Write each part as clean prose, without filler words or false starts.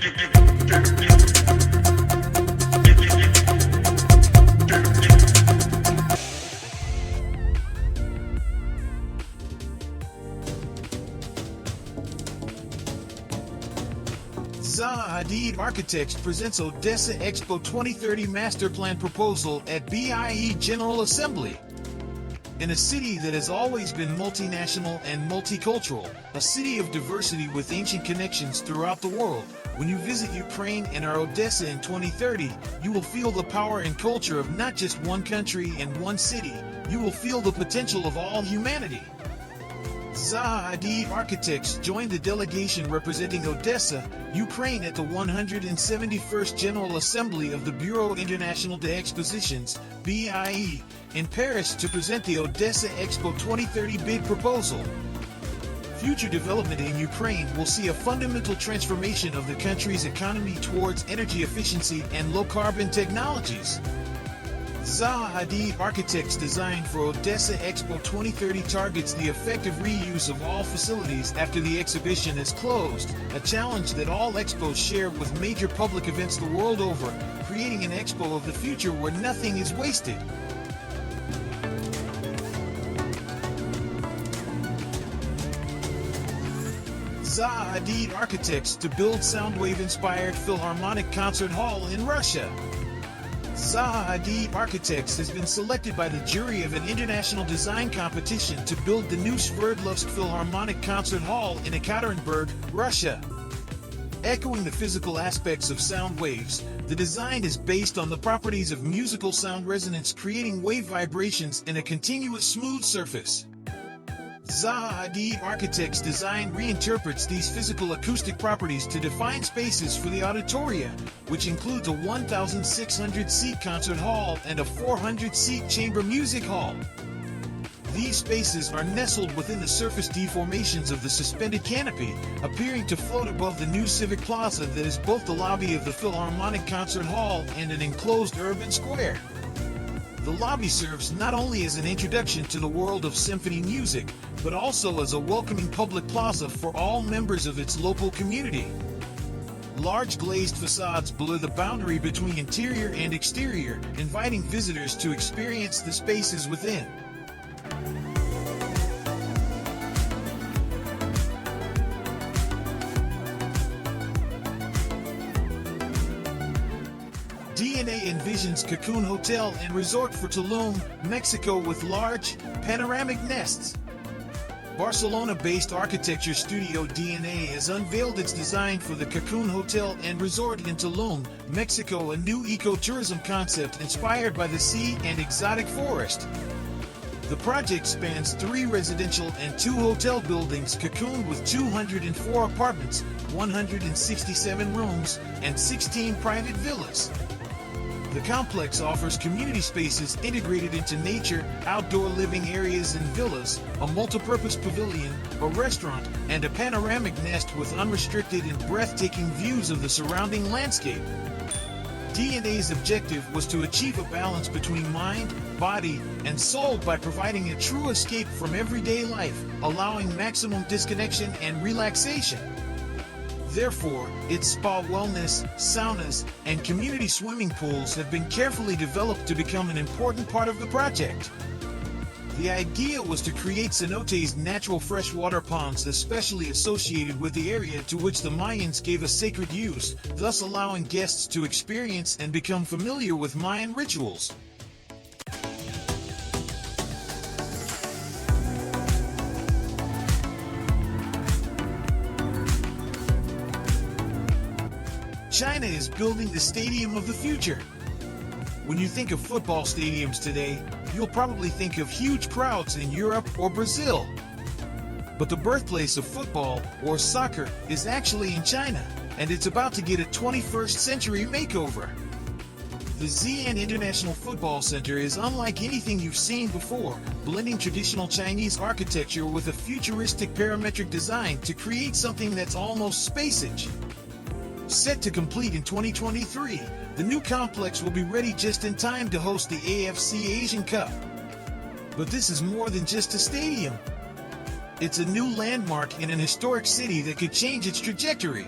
Zaha Hadid Architects presents Odessa Expo 2030 Master Plan Proposal at BIE General Assembly. In a city that has always been multinational and multicultural, a city of diversity with ancient connections throughout the world, when you visit Ukraine and our Odessa in 2030, you will feel the power and culture of not just one country and one city, you will feel the potential of all humanity. Zaha Hadid Architects joined the delegation representing Odessa, Ukraine at the 171st General Assembly of the Bureau International des Expositions, BIE, in Paris to present the Odessa Expo 2030 bid proposal. Future development in Ukraine will see a fundamental transformation of the country's economy towards energy efficiency and low-carbon technologies. Zaha Hadid Architects' design for Odessa Expo 2030 targets the effective reuse of all facilities after the exhibition is closed, a challenge that all expos share with major public events the world over, creating an expo of the future where nothing is wasted. Zaha Hadid Architects to build Soundwave-inspired Philharmonic Concert Hall in Russia. Zaha Hadid Architects has been selected by the jury of an international design competition to build the new Sverdlovsk Philharmonic Concert Hall in Ekaterinburg, Russia. Echoing the physical aspects of sound waves, the design is based on the properties of musical sound resonance, creating wave vibrations in a continuous smooth surface. Zaha Hadid Architects' design reinterprets these physical acoustic properties to define spaces for the auditoria, which includes a 1,600-seat concert hall and a 400-seat chamber music hall. These spaces are nestled within the surface deformations of the suspended canopy, appearing to float above the new Civic Plaza that is both the lobby of the Philharmonic Concert Hall and an enclosed urban square. The lobby serves not only as an introduction to the world of symphony music, but also as a welcoming public plaza for all members of its local community. Large glazed facades blur the boundary between interior and exterior, inviting visitors to experience the spaces within. DNA envisions Cocoon Hotel and Resort for Tulum, Mexico with large, panoramic nests. Barcelona-based architecture studio DNA has unveiled its design for the Cocoon Hotel and Resort in Tulum, Mexico, a new ecotourism concept inspired by the sea and exotic forest. The project spans 3 residential and 2 hotel buildings, Cocoon with 204 apartments, 167 rooms, and 16 private villas. The complex offers community spaces integrated into nature, outdoor living areas and villas, a multipurpose pavilion, a restaurant, and a panoramic nest with unrestricted and breathtaking views of the surrounding landscape. DNA's objective was to achieve a balance between mind, body, and soul by providing a true escape from everyday life, allowing maximum disconnection and relaxation. Therefore, its spa wellness, saunas, and community swimming pools have been carefully developed to become an important part of the project. The idea was to create cenotes, natural freshwater ponds especially associated with the area to which the Mayans gave a sacred use, thus allowing guests to experience and become familiar with Mayan rituals. China is building the stadium of the future. When you think of football stadiums today, you'll probably think of huge crowds in Europe or Brazil. But the birthplace of football, or soccer, is actually in China, and it's about to get a 21st century makeover. The Xi'an International Football Center is unlike anything you've seen before, blending traditional Chinese architecture with a futuristic parametric design to create something that's almost space-age. Set to complete in 2023, the new complex will be ready just in time to host the AFC Asian Cup. But this is more than just a stadium. It's a new landmark in an historic city that could change its trajectory.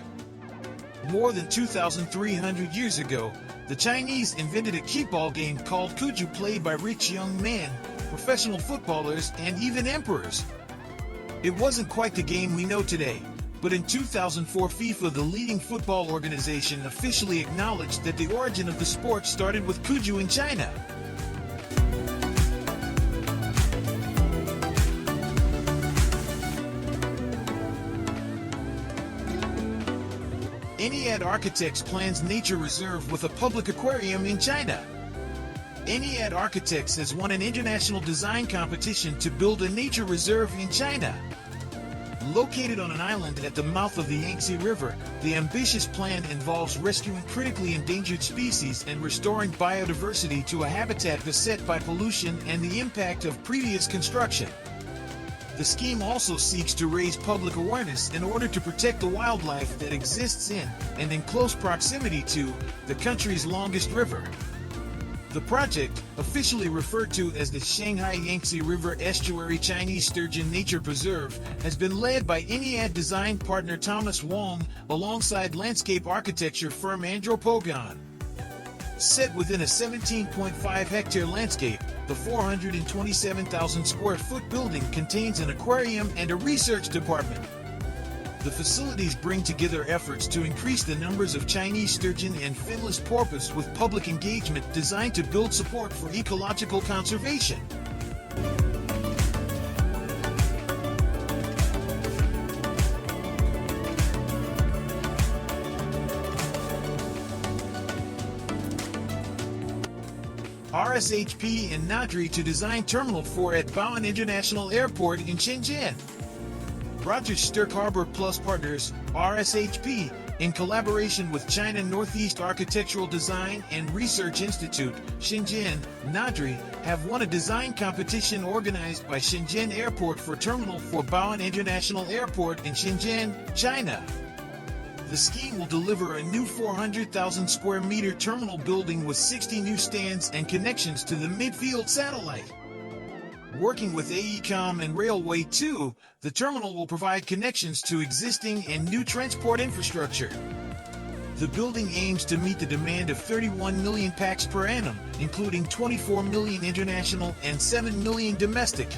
More than 2,300 years ago, the Chinese invented a kickball game called Kuju, played by rich young men, professional footballers, and even emperors. It wasn't quite the game we know today, but in 2004 FIFA, the leading football organization, officially acknowledged that the origin of the sport started with Kuju in China. Eniyad Architects plans nature reserve with a public aquarium in China. Eniyad Architects has won an international design competition to build a nature reserve in China. Located on an island at the mouth of the Yangtze River, the ambitious plan involves rescuing critically endangered species and restoring biodiversity to a habitat beset by pollution and the impact of previous construction. The scheme also seeks to raise public awareness in order to protect the wildlife that exists in and in close proximity to the country's longest river. The project, officially referred to as the Shanghai Yangtze River Estuary Chinese Sturgeon Nature Preserve, has been led by Eniyad design partner Thomas Wong alongside landscape architecture firm Andropogon. Set within a 17.5-hectare landscape, the 427,000 square foot building contains an aquarium and a research department. The facilities bring together efforts to increase the numbers of Chinese sturgeon and finless porpoise with public engagement designed to build support for ecological conservation. RSHP and Nadri to design Terminal 4 at Baoan International Airport in Shenzhen. Rogers Stirk Harbor Plus Partners, RSHP, in collaboration with China Northeast Architectural Design and Research Institute, Shenzhen, Nadri, have won a design competition organized by Shenzhen Airport for Terminal 4 Baoan International Airport in Shenzhen, China. The scheme will deliver a new 400,000 square meter terminal building with 60 new stands and connections to the midfield satellite. Working with AECOM and Railway 2, the terminal will provide connections to existing and new transport infrastructure. The building aims to meet the demand of 31 million pax per annum, including 24 million international and 7 million domestic.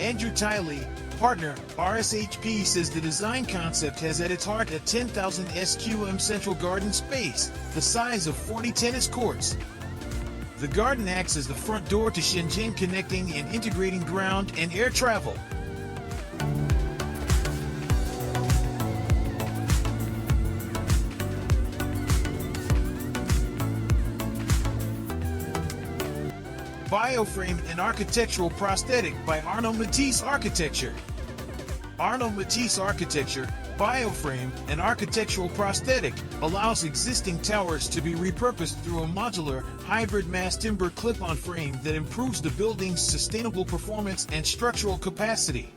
Andrew Tiley, partner, RSHP, says the design concept has at its heart a 10,000 SQM central garden space, the size of 40 tennis courts. The garden acts as the front door to Shenzhen, connecting and integrating ground and air travel. Bioframe and Architectural Prosthetic by Arnaud Matisse Architecture. Arnaud Matisse Architecture, Bioframe and Architectural Prosthetic allows existing towers to be repurposed through a modular, hybrid mass timber clip-on frame that improves the building's sustainable performance and structural capacity.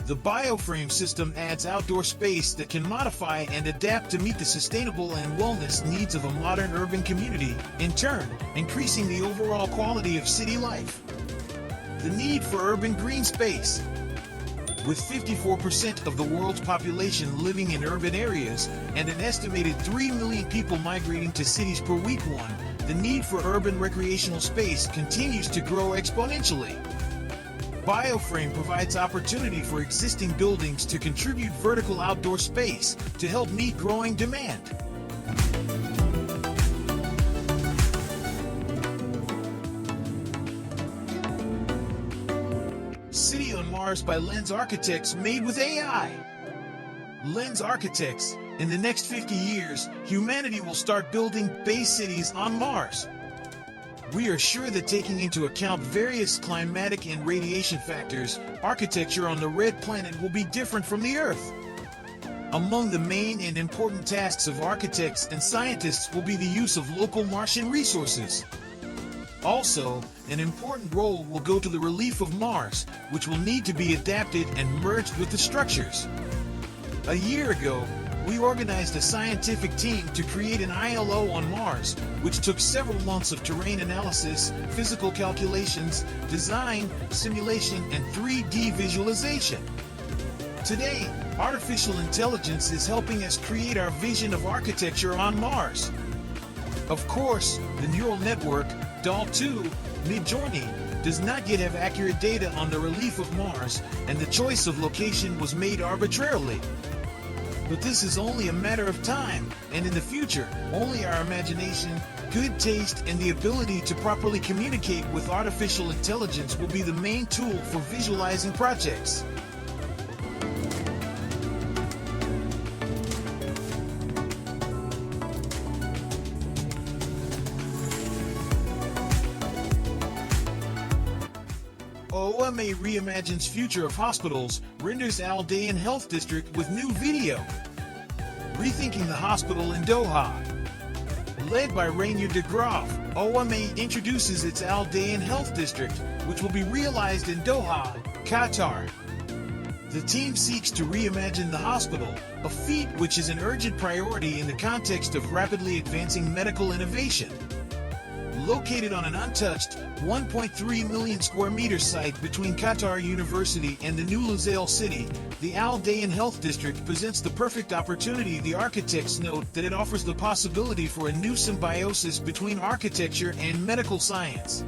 The bioframe system adds outdoor space that can modify and adapt to meet the sustainable and wellness needs of a modern urban community, in turn, increasing the overall quality of city life. The need for urban green space. With 54% of the world's population living in urban areas and an estimated 3 million people migrating to cities per week, the need for urban recreational space continues to grow exponentially. Bioframe provides opportunity for existing buildings to contribute vertical outdoor space to help meet growing demand. City on Mars by Lens Architects, made with AI. Lens Architects, in the next 50 years, humanity will start building base cities on Mars. We are sure that taking into account various climatic and radiation factors, architecture on the red planet will be different from the Earth. Among the main and important tasks of architects and scientists will be the use of local Martian resources. Also, an important role will go to the relief of Mars, which will need to be adapted and merged with the structures. A year ago, we organized a scientific team to create an ILO on Mars, which took several months of terrain analysis, physical calculations, design, simulation, and 3D visualization. Today, artificial intelligence is helping us create our vision of architecture on Mars. Of course, the neural network, DAL2, Midjourney, does not yet have accurate data on the relief of Mars, and the choice of location was made arbitrarily. But this is only a matter of time, and in the future, only our imagination, good taste, and the ability to properly communicate with artificial intelligence will be the main tool for visualizing projects. OMA reimagines future of hospitals, renders Al Dayan Health District with new video. Rethinking the hospital in Doha. Led by Rainier de Graaf, OMA introduces its Al Dayan Health District, which will be realized in Doha, Qatar. The team seeks to reimagine the hospital, a feat which is an urgent priority in the context of rapidly advancing medical innovation. Located on an untouched 1.3 million square meter site between Qatar University and the new Lusail city, the Al Dayan Health District presents the perfect opportunity. The architects note that it offers the possibility for a new symbiosis between architecture and medical science.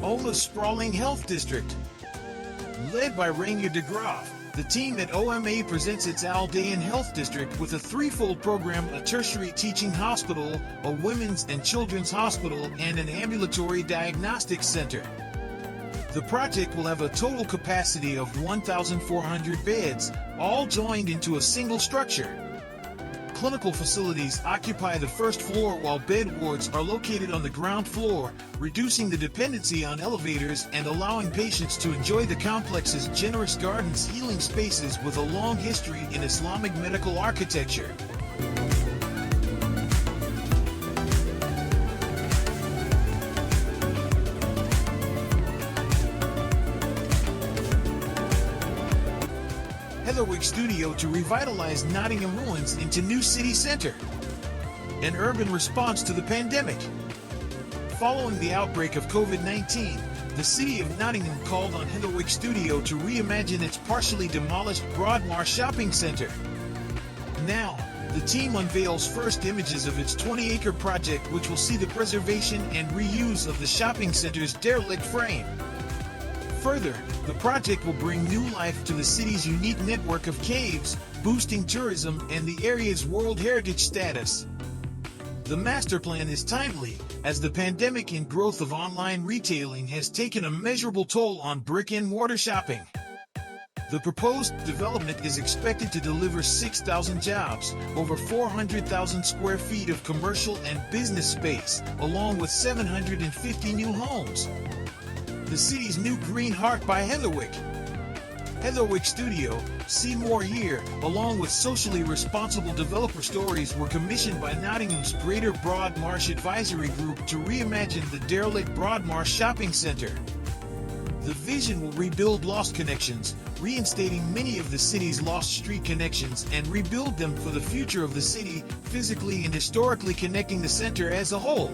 OMA's sprawling health district. Led by Rainier de Graaf, the team at OMA presents its Al Dayan Health District with a threefold program: a tertiary teaching hospital, a women's and children's hospital, and an ambulatory diagnostics center. The project will have a total capacity of 1,400 beds, all joined into a single structure. Clinical facilities occupy the first floor while bed wards are located on the ground floor, reducing the dependency on elevators and allowing patients to enjoy the complex's generous gardens, healing spaces with a long history in Islamic medical architecture. Heatherwick Studio to revitalize Nottingham ruins into new city centre. An urban response to the pandemic. Following the outbreak of COVID-19, the city of Nottingham called on Heatherwick Studio to reimagine its partially demolished Broadmoor shopping centre. Now, the team unveils first images of its 20-acre project, which will see the preservation and reuse of the shopping centre's derelict frame. Further, the project will bring new life to the city's unique network of caves, boosting tourism and the area's World Heritage status. The master plan is timely, as the pandemic and growth of online retailing has taken a measurable toll on brick-and-mortar shopping. The proposed development is expected to deliver 6,000 jobs, over 400,000 square feet of commercial and business space, along with 750 new homes. The city's new Green Heart by Heatherwick. Heatherwick Studio, see more here, along with socially responsible developer stories, were commissioned by Nottingham's Greater Broadmarsh Advisory Group to reimagine the derelict Broadmoor shopping centre. The vision will rebuild lost connections, reinstating many of the city's lost street connections, and rebuild them for the future of the city, physically and historically connecting the centre as a whole.